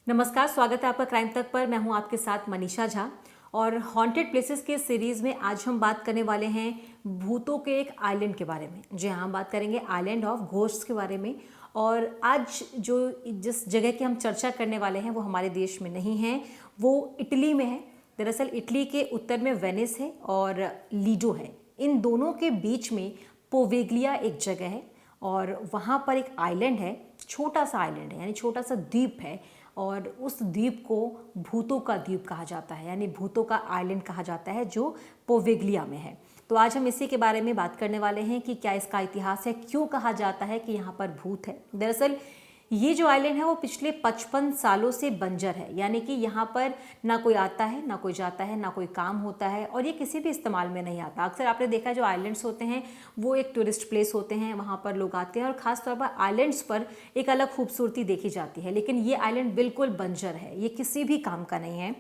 नमस्कार, स्वागत है आपका क्राइम तक पर। मैं हूं आपके साथ मनीषा झा और हॉन्टेड प्लेसेस के सीरीज़ में आज हम बात करने वाले हैं भूतों के एक आइलैंड के बारे में। जी हाँ, हम बात करेंगे आइलैंड ऑफ घोस्ट्स के बारे में। और आज जो जिस जगह की हम चर्चा करने वाले हैं वो हमारे देश में नहीं है, वो इटली में है। दरअसल इटली के उत्तर में वेनिस है और लीडो है। इन दोनों के बीच में पोवेग्लिया एक जगह है और वहाँ पर एक आइलैंड है, छोटा सा आइलैंड है, यानी छोटा सा द्वीप है। और उस द्वीप को भूतों का द्वीप कहा जाता है, यानी भूतों का आइलैंड कहा जाता है, जो पोवेग्लिया में है। तो आज हम इसी के बारे में बात करने वाले हैं कि क्या इसका इतिहास है, क्यों कहा जाता है कि यहाँ पर भूत है। दरअसल ये जो आइलैंड है वो पिछले 55 सालों से बंजर है, यानी कि यहाँ पर ना कोई आता है, ना कोई जाता है, ना कोई काम होता है और ये किसी भी इस्तेमाल में नहीं आता। अक्सर आपने देखा है जो आइलैंड्स होते हैं वो एक टूरिस्ट प्लेस होते हैं, वहाँ पर लोग आते हैं और ख़ास तौर पर आइलैंड्स पर एक अलग खूबसूरती देखी जाती है। लेकिन ये आइलैंड बिल्कुल बंजर है, ये किसी भी काम का नहीं है।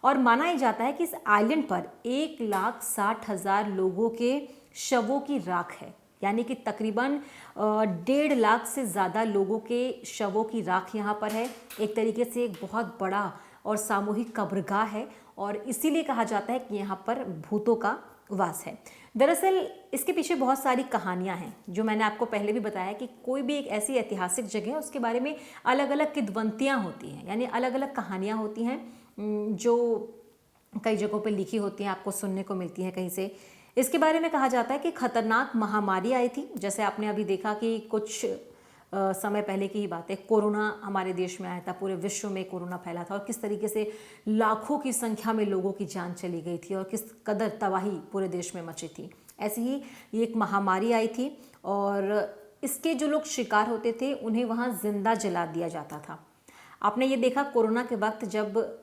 और माना ही जाता है कि इस आइलैंड पर 1,60,000 लोगों के शवों की राख है, यानी कि तकरीबन 1.5 लाख से ज़्यादा लोगों के शवों की राख यहाँ पर है। एक तरीके से एक बहुत बड़ा और सामूहिक कब्रगाह है और इसीलिए कहा जाता है कि यहाँ पर भूतों का वास है। दरअसल इसके पीछे बहुत सारी कहानियाँ हैं, जो मैंने आपको पहले भी बताया कि कोई भी एक ऐसी ऐतिहासिक जगह है उसके बारे में अलग अलग किंवदंतियाँ होती हैं, यानी अलग अलग कहानियाँ होती हैं जो कई जगहों पर लिखी होती हैं, आपको सुनने को मिलती हैं कहीं से। इसके बारे में कहा जाता है कि खतरनाक महामारी आई थी, जैसे आपने अभी देखा कि कुछ समय पहले की ही बात है, कोरोना हमारे देश में आया था, पूरे विश्व में कोरोना फैला था और किस तरीके से लाखों की संख्या में लोगों की जान चली गई थी और किस कदर तबाही पूरे देश में मची थी। ऐसे ही ये एक महामारी आई थी और इसके जो लोग शिकार होते थे उन्हें वहाँ जिंदा जला दिया जाता था। आपने ये देखा कोरोना के वक्त जब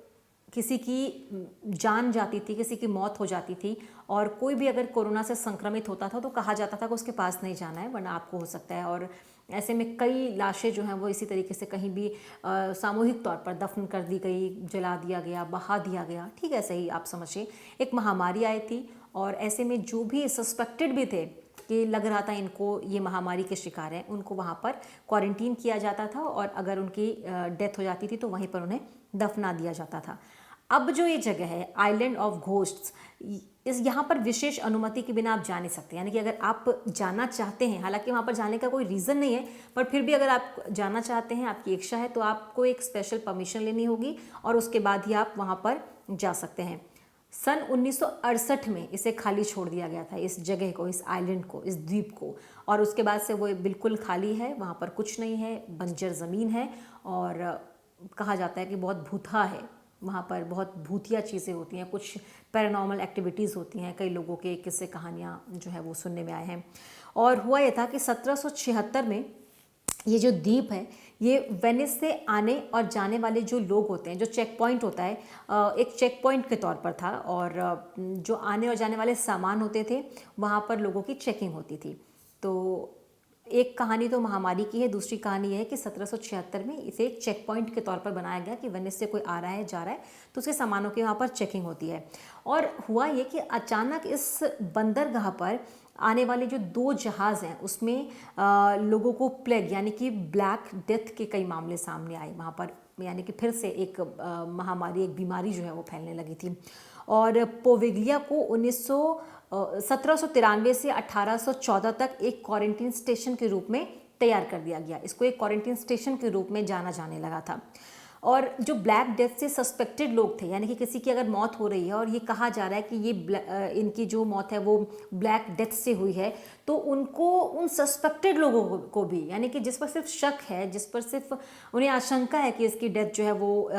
किसी की जान जाती थी, किसी की मौत हो जाती थी और कोई भी अगर कोरोना से संक्रमित होता था तो कहा जाता था कि उसके पास नहीं जाना है वरना आपको हो सकता है। और ऐसे में कई लाशें जो हैं वो इसी तरीके से कहीं भी सामूहिक तौर पर दफन कर दी गई, जला दिया गया, बहा दिया गया। ठीक है, सही आप समझिए। एक महामारी आई थी और ऐसे में जो भी सस्पेक्टेड भी थे कि लग रहा था इनको ये महामारी के शिकार हैं, उनको वहाँ पर क्वारंटीन किया जाता था और अगर उनकी डेथ हो जाती थी तो वहीं पर उन्हें दफना दिया जाता था। अब जो ये जगह है आइलैंड ऑफ घोस्ट्स, इस यहाँ पर विशेष अनुमति के बिना आप जा नहीं सकते, यानी कि अगर आप जाना चाहते हैं, हालांकि वहाँ पर जाने का कोई रीज़न नहीं है, पर फिर भी अगर आप जाना चाहते हैं, आपकी इच्छा है, तो आपको एक स्पेशल परमिशन लेनी होगी और उसके बाद ही आप वहाँ पर जा सकते हैं। सन 1968 में इसे खाली छोड़ दिया गया था, इस जगह को, इस आइलैंड को, इस द्वीप को। और उसके बाद से वो बिल्कुल खाली है, वहाँ पर कुछ नहीं है, बंजर ज़मीन है और कहा जाता है कि बहुत भूथा है वहाँ पर, बहुत भूतिया चीज़ें होती हैं, कुछ पैरानॉर्मल एक्टिविटीज़ होती हैं, कई लोगों के किस्से कहानियाँ जो है वो सुनने में आए हैं। और हुआ ये था कि 1776 में ये जो द्वीप है ये वेनिस से आने और जाने वाले जो लोग होते हैं, जो चेक पॉइंट होता है, एक चेक पॉइंट के तौर पर था और जो आने और जाने वाले सामान होते थे वहाँ पर लोगों की चेकिंग होती थी। तो एक कहानी तो महामारी की है, दूसरी कहानी यह है कि 1776 में इसे एक चेक पॉइंट के तौर पर बनाया गया कि वेनिस से कोई आ रहा है, जा रहा है तो उसके सामानों की वहाँ पर चेकिंग होती है। और हुआ ये कि अचानक इस बंदरगाह पर आने वाले जो 2 जहाज़ हैं उसमें लोगों को प्लेग यानी कि ब्लैक डेथ के कई मामले सामने आए वहाँ पर, यानी कि फिर से एक महामारी, एक बीमारी जो है वो फैलने लगी थी। और पोवेग्लिया को 1793 से 1814 तक एक क्वारंटीन स्टेशन के रूप में तैयार कर दिया गया। इसको एक क्वारंटीन स्टेशन के रूप में जाना जाने लगा था। और जो ब्लैक डेथ से सस्पेक्टेड लोग थे, यानी कि किसी की अगर मौत हो रही है और ये कहा जा रहा है कि ये इनकी जो मौत है वो ब्लैक डेथ से हुई है, तो उनको, उन सस्पेक्टेड लोगों को भी, यानी कि जिस पर सिर्फ शक है, जिस पर सिर्फ उन्हें आशंका है कि इसकी डेथ जो है वो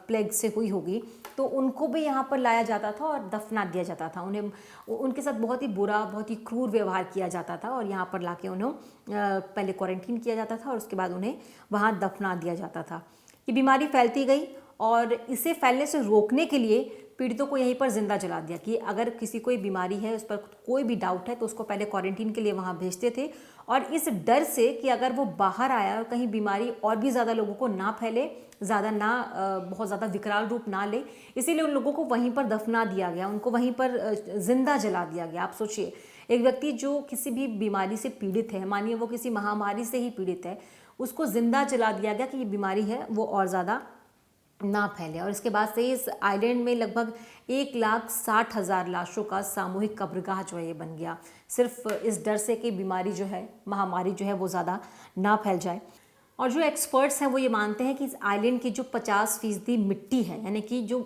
प्लेग से हुई होगी, तो उनको भी यहाँ पर लाया जाता था और दफना दिया जाता था। उन्हें उनके साथ बहुत ही बुरा, बहुत ही क्रूर व्यवहार किया जाता था और यहाँ पर लाके उन्हें पहले क्वारंटीन किया जाता था और उसके बाद उन्हें वहाँ दफना दिया जाता था। ये बीमारी फैलती गई और इसे फैलने से रोकने के लिए पीड़ितों को यहीं पर जिंदा जला दिया कि अगर किसी को बारी है, उस पर कोई भी डाउट है तो उसको पहले क्वारंटीन के लिए वहाँ भेजते थे। और इस डर से कि अगर वो बाहर आया और कहीं बीमारी और भी ज़्यादा लोगों को ना फैले, ज़्यादा ना बहुत ज़्यादा विकराल रूप ना ले, इसीलिए उन लोगों को वहीं पर दफना दिया गया, उनको वहीं पर जिंदा जला दिया गया। आप सोचिए, एक व्यक्ति जो किसी भी बीमारी से पीड़ित है, मानिए वो किसी महामारी से ही पीड़ित है, उसको जिंदा जला दिया गया कि ये बीमारी है वो और ज़्यादा ना फैले। और इसके बाद से इस आइलैंड में लगभग 1,60,000 लाशों का सामूहिक कब्रगाह जो है ये बन गया, सिर्फ इस डर से कि बीमारी जो है, महामारी जो है वो ज़्यादा ना फैल जाए। और जो एक्सपर्ट्स हैं वो ये मानते हैं कि इस आइलैंड की जो 50% मिट्टी है, यानी कि जो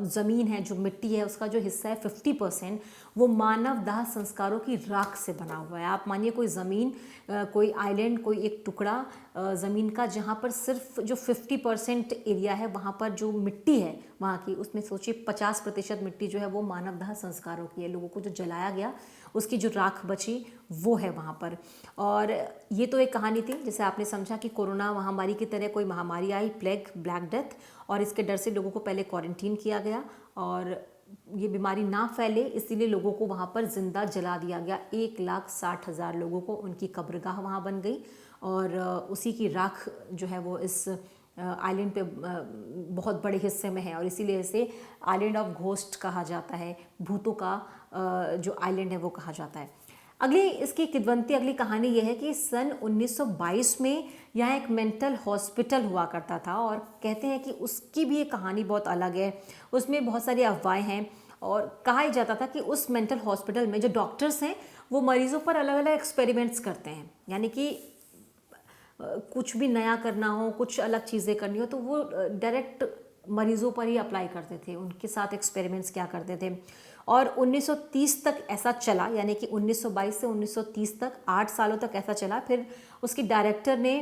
ज़मीन है, जो मिट्टी है, उसका जो हिस्सा है 50% वो मानव दाह संस्कारों की राख से बना हुआ है। आप मानिए कोई ज़मीन, कोई आइलैंड, कोई एक टुकड़ा ज़मीन का जहाँ पर सिर्फ जो 50% एरिया है वहाँ पर जो मिट्टी है वहाँ की, उसमें सोचिए 50% मिट्टी जो है वो मानव दाह संस्कारों की है। लोगों को जो जलाया गया उसकी जो राख बची वो है वहाँ पर। और ये तो एक कहानी थी, जैसे आपने समझा कि कोरोना महामारी की तरह कोई महामारी आई, प्लेग, ब्लैक डेथ, और इसके डर से लोगों को पहले क्वारंटीन किया गया और ये बीमारी ना फैले इसीलिए लोगों को वहाँ पर जिंदा जला दिया गया। 1,60,000 लोगों को उनकी कब्रगाह वहाँ बन गई और उसी की राख जो है वो इस आइलैंड पे बहुत बड़े हिस्से में है और इसीलिए इसे आइलैंड ऑफ घोस्ट कहा जाता है, भूतों का जो आइलैंड है वो कहा जाता है। अगली इसकी किद्वंती अगली कहानी ये है कि सन 1922 में यहाँ एक मेंटल हॉस्पिटल हुआ करता था और कहते हैं कि उसकी भी एक कहानी बहुत अलग है, उसमें बहुत सारी अफवाहें हैं और कहा जाता था कि उस मेंटल हॉस्पिटल में जो डॉक्टर्स हैं वो मरीजों पर अलग अलग एक्सपेरिमेंट्स करते हैं, यानी कि कुछ भी नया करना हो, कुछ अलग चीज़ें करनी हो तो वो डायरेक्ट मरीज़ों पर ही अप्लाई करते थे, उनके साथ एक्सपेरिमेंट्स क्या करते थे। और 1930 तक ऐसा चला, यानी कि 1922 से 1930 तक 8 सालों तक ऐसा चला। फिर उसकी डायरेक्टर ने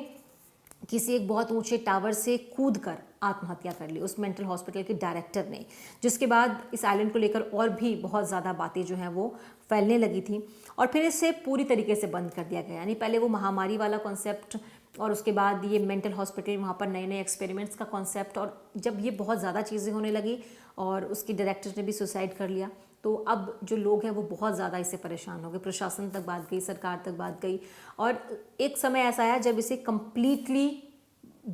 किसी एक बहुत ऊंचे टावर से कूदकर आत्महत्या कर ली, उस मेंटल हॉस्पिटल के डायरेक्टर ने, जिसके बाद इस आइलैंड को लेकर और भी बहुत ज़्यादा बातें जो हैं वो फैलने लगी थी और फिर इसे पूरी तरीके से बंद कर दिया गया। यानी पहले वो महामारी वाला कॉन्सेप्ट और उसके बाद ये मेंटल हॉस्पिटल, वहाँ पर नए नए एक्सपेरिमेंट्स का कॉन्सेप्ट, और जब ये बहुत ज़्यादा चीज़ें होने लगी और उसकी डायरेक्टर ने भी सुसाइड कर लिया तो अब जो लोग हैं वो बहुत ज़्यादा इससे परेशान हो गए। प्रशासन तक बात गई, सरकार तक बात गई और एक समय ऐसा आया जब इसे कम्प्लीटली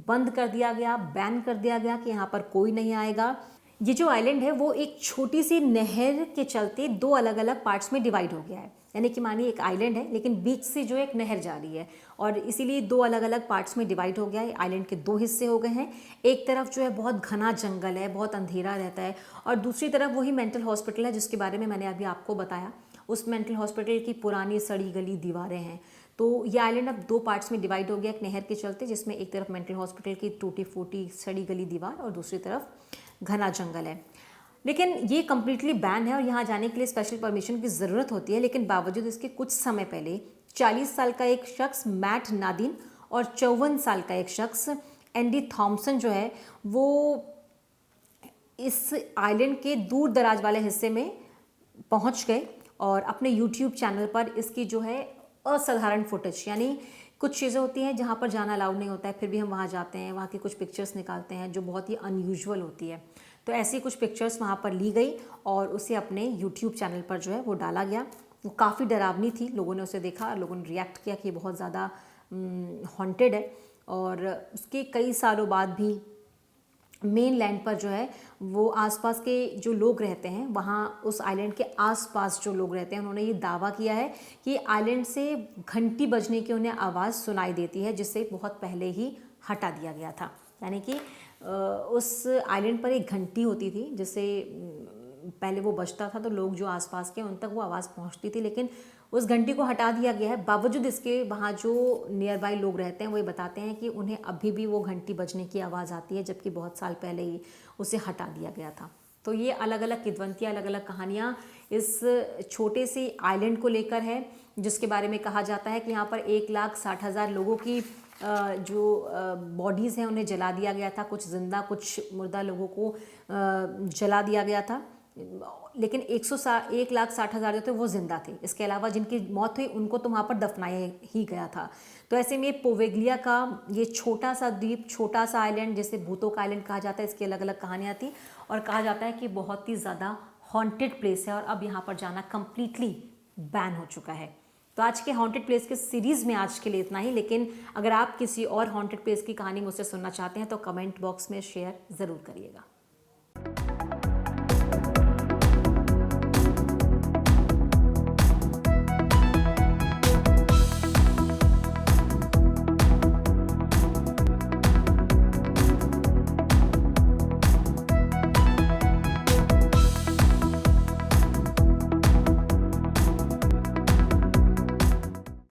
बंद कर दिया गया, बैन कर दिया गया कि यहाँ पर कोई नहीं आएगा। ये जो आइलैंड है वो एक छोटी सी नहर के चलते दो अलग अलग पार्ट्स में डिवाइड हो गया है, यानी कि मानिए एक आइलैंड है लेकिन बीच से जो एक नहर जा रही है और इसीलिए दो अलग अलग पार्ट्स में डिवाइड हो गया है। आइलैंड के दो हिस्से हो गए हैं, एक तरफ जो है बहुत घना जंगल है, बहुत अंधेरा रहता है और दूसरी तरफ वही मेंटल हॉस्पिटल है जिसके बारे में मैंने अभी आपको बताया। उस मेंटल हॉस्पिटल की पुरानी सड़ी गली दीवारें हैं। तो ये आइलैंड अब दो पार्ट्स में डिवाइड हो गया एक नहर के चलते, जिसमें एक तरफ मेंटल हॉस्पिटल की टूटी फूटी सड़ी गली दीवार और दूसरी तरफ घना जंगल है। लेकिन ये कम्प्लीटली बैन है और यहाँ जाने के लिए स्पेशल परमिशन की ज़रूरत होती है। लेकिन बावजूद इसके कुछ समय पहले 40 साल का एक शख्स मैट नादिन और 54 साल का एक शख्स एंडी थॉम्सन जो है वो इस आइलैंड के दूर दराज वाले हिस्से में पहुँच गए और अपने यूट्यूब चैनल पर इसकी जो है असाधारण फुटेज, यानी कुछ चीज़ें होती हैं जहाँ पर जाना अलाउड नहीं होता है फिर भी हम वहाँ जाते हैं, वहाँ की कुछ पिक्चर्स निकालते हैं जो बहुत ही अनयूजुअल होती है। तो ऐसी कुछ पिक्चर्स वहाँ पर ली गई और उसे अपने यूट्यूब चैनल पर जो है वो डाला गया। वो काफ़ी डरावनी थी, लोगों ने उसे देखा और लोगों ने रिएक्ट किया कि बहुत ज़्यादा हॉन्टेड है। और उसके कई सालों बाद भी मेन लैंड पर जो है वो आसपास के जो लोग रहते हैं, वहाँ उस आइलैंड के आसपास जो लोग रहते हैं उन्होंने ये दावा किया है कि आइलैंड से घंटी बजने की उन्हें आवाज़ सुनाई देती है जिससे बहुत पहले ही हटा दिया गया था। यानी कि उस आइलैंड पर एक घंटी होती थी जिससे पहले वो बजता था तो लोग जो आसपास के उन तक वो आवाज़ पहुंचती थी, लेकिन उस घंटी को हटा दिया गया है। बावजूद इसके वहाँ जो नियर बाय लोग रहते हैं वो ये बताते हैं कि उन्हें अभी भी वो घंटी बजने की आवाज़ आती है जबकि बहुत साल पहले ही उसे हटा दिया गया था। तो ये अलग अलग किद्वंतियाँ, अलग अलग कहानियाँ इस छोटे से आइलैंड को लेकर है जिसके बारे में कहा जाता है कि यहाँ पर 1,60,000 लोगों की जो बॉडीज़ हैं उन्हें जला दिया गया था, कुछ जिंदा कुछ मुर्दा लोगों को जला दिया गया था। लेकिन 1,60,000 जो थे वो जिंदा थे, इसके अलावा जिनकी मौत हुई उनको तो वहाँ पर दफनाया ही गया था। तो ऐसे में पोवेगलिया का ये छोटा सा द्वीप, छोटा सा आइलैंड जिसे भूतों का आइलैंड कहा जाता है, इसकी अलग अलग कहानियाँ थी और कहा जाता है कि बहुत ही ज़्यादा हॉन्टेड प्लेस है और अब यहाँ पर जाना कम्प्लीटली बैन हो चुका है। तो आज के हॉन्टेड प्लेस के सीरीज़ में आज के लिए इतना ही, लेकिन अगर आप किसी और हॉन्टेड प्लेस की कहानी मुझसे सुनना चाहते हैं तो कमेंट बॉक्स में शेयर ज़रूर करिएगा।